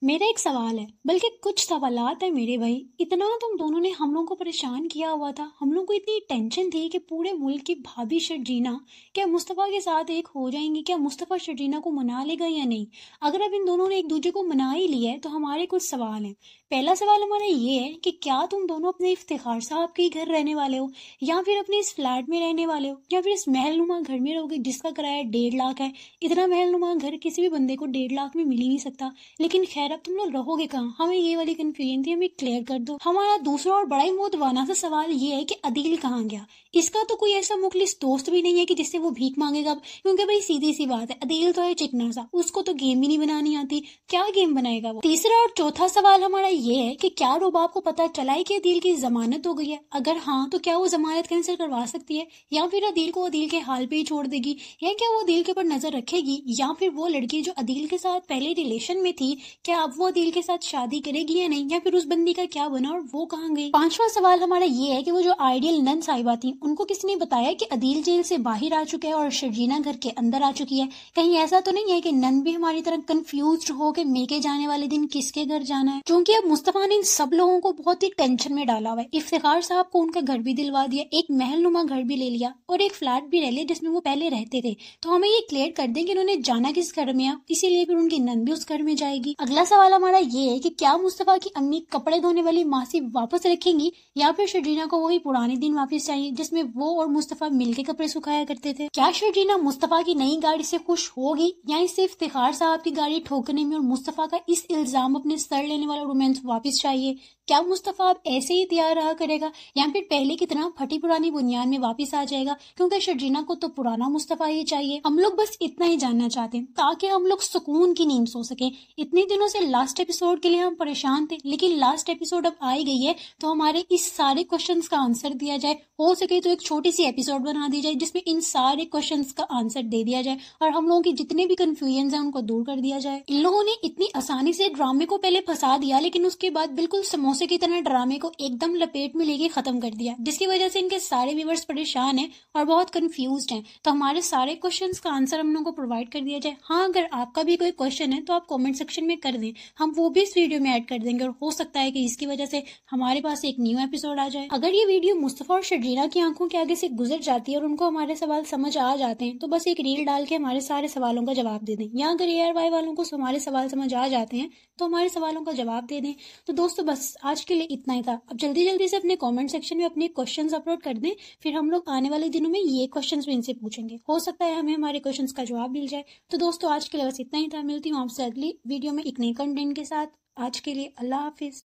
मेरा एक सवाल है, बल्कि कुछ सवालात है मेरे भाई। इतना तुम दोनों ने हम लोगों को परेशान किया हुआ था, हम लोग को इतनी टेंशन थी कि पूरे मुल्क की भाभी शर्जीना क्या मुस्तफ़ा के साथ एक हो जाएंगी, क्या मुस्तफ़ा शर्जीना को मना लेगा या नहीं। अगर अब इन दोनों ने एक दूसरे को मना ही लिया है तो हमारे कुछ सवाल हैं। पहला सवाल हमारा ये है कि क्या तुम दोनों अपने इफ्तिखार साहब के ही घर रहने वाले हो, या फिर अपने इस फ्लैट में रहने वाले हो, या फिर इस महलनुमा घर में रहोगे जिसका किराया 1.5 लाख है। इतना महलनुमा घर किसी भी बंदे को 1.5 लाख में मिल ही नहीं सकता। लेकिन खैर, अब तुम लोग रहोगे कहाँ, हमें ये वाली कंफ्यूजन थी, हमें क्लियर कर दो। हमारा दूसरा और बड़ा ही मोतवाना सा सवाल ये है कि अदील कहाँ गया। इसका तो कोई ऐसा मुखलिस दोस्त भी नहीं है कि जिससे वो भीख मांगेगा, क्योंकि भाई सीधी सी बात है, अदील तो है चिकना सा, उसको तो गेम ही नहीं बनानी आती, क्या गेम बनाएगा वो। तीसरा और चौथा सवाल हमारा ये है कि क्या रुबाब को पता चला है कि अदील की जमानत हो गई है, अगर हाँ तो क्या वो जमानत कैंसिल करवा सकती है, या फिर अदील को अदील के हाल पे ही छोड़ देगी, या क्या वो अदील के ऊपर नजर रखेगी, या फिर वो लड़की जो अदील के साथ पहले रिलेशन में थी क्या अब वो अदील के साथ शादी करेगी या नहीं, या फिर उस बंदी का क्या बना और वो कहाँ गई। पांचवा सवाल हमारा ये है कि वो जो आइडियल नन साहिबा थी उनको किसने बताया कि अदील जेल से बाहर आ चुका है और शर्जीना घर के अंदर आ चुकी है। कहीं ऐसा तो नहीं है कि नन भी हमारी तरह कंफ्यूज हो के मेके जाने वाले दिन किसके घर जाना है, क्योंकि अब मुस्तफा ने इन सब लोगों को बहुत ही टेंशन में डाला हुआ है। इफ्तिखार साहब को उनका घर भी दिलवा दिया, एक महलनुमा घर भी ले लिया और एक फ्लैट भी ले लिया जिसमें वो पहले रहते थे। तो हमें ये क्लियर कर दें कि उन्होंने जाना किस घर में है, इसीलिए फिर उनकी नन भी उस घर में जाएगी। अगला सवाल हमारा ये है कि क्या मुस्तफा की अम्मी कपड़े धोने वाली मासी वापस रखेंगी, या फिर शर्जीना को वही पुराने दिन वापस चाहिए जिसमें वो और मुस्तफा मिलके कपड़े सुखाया करते थे। क्या शर्जीना मुस्तफा की नई गाड़ी से खुश होगी, या इसे इफ्तिखार साहब की गाड़ी ठोकने में और मुस्तफा का इस इल्जाम अपने सर लेने वाला रोमांस वापस चाहिए। क्या मुस्तफा अब ऐसे ही तैयार रहा करेगा, या फिर पहले की तरह फटी पुरानी बुनियाद में वापस आ जाएगा, क्योंकि शर्जीना को तो पुराना मुस्तफा ही चाहिए। हम लोग बस इतना ही जानना चाहते हैं ताकि हम लोग सुकून की नींद सो सके। इतने दिनों से लास्ट एपिसोड के लिए हम परेशान थे, लेकिन लास्ट एपिसोड अब आ ही गई है, तो हमारे इस सारे क्वेश्चंस का आंसर दिया जाए। हो सके तो एक छोटी सी एपिसोड बना दी जाए जिसमें इन सारे क्वेश्चंस का आंसर दे दिया जाए और हम लोगों की जितने भी कंफ्यूजन है उनको दूर कर दिया जाए। इन लोगों ने इतनी आसानी से ड्रामे को पहले फंसा दिया, लेकिन उसके बाद बिल्कुल समोसे की तरह ड्रामे को एकदम लपेट में लेके खत्म कर दिया, जिसकी वजह से इनके सारे व्यूअर्स परेशान हैं और बहुत कंफ्यूज्ड हैं। तो हमारे सारे क्वेश्चंस का आंसर हम लोगों को प्रोवाइड कर दिया जाए। हाँ, अगर आपका भी कोई क्वेश्चन है तो आप कमेंट सेक्शन में कर दें, हम वो भी इस वीडियो में ऐड कर देंगे और हो सकता है कि इसकी वजह से हमारे पास एक न्यू एपिसोड आ जाए। अगर ये वीडियो मुस्तफा और शर्जीना की आंखों के आगे से गुजर जाती है और उनको हमारे सवाल समझ आ जाते हैं तो बस एक रील डाल के हमारे सारे सवालों का जवाब दे दें, या अगर ARY वालों को हमारे सवाल समझ आ जाते हैं तो हमारे सवालों का जवाब दे दें। तो दोस्तों बस आज के लिए इतना ही था। अब जल्दी जल्दी से अपने कमेंट सेक्शन में अपने क्वेश्चंस अपलोड कर दें, फिर हम लोग आने वाले दिनों में ये क्वेश्चंस भी इनसे पूछेंगे, हो सकता है हमें हमारे क्वेश्चंस का जवाब मिल जाए। तो दोस्तों आज के लिए बस इतना ही था, मिलती हूँ आपसे अगली वीडियो में एक नए कंटेंट के साथ। आज के लिए अल्लाह हाफिज।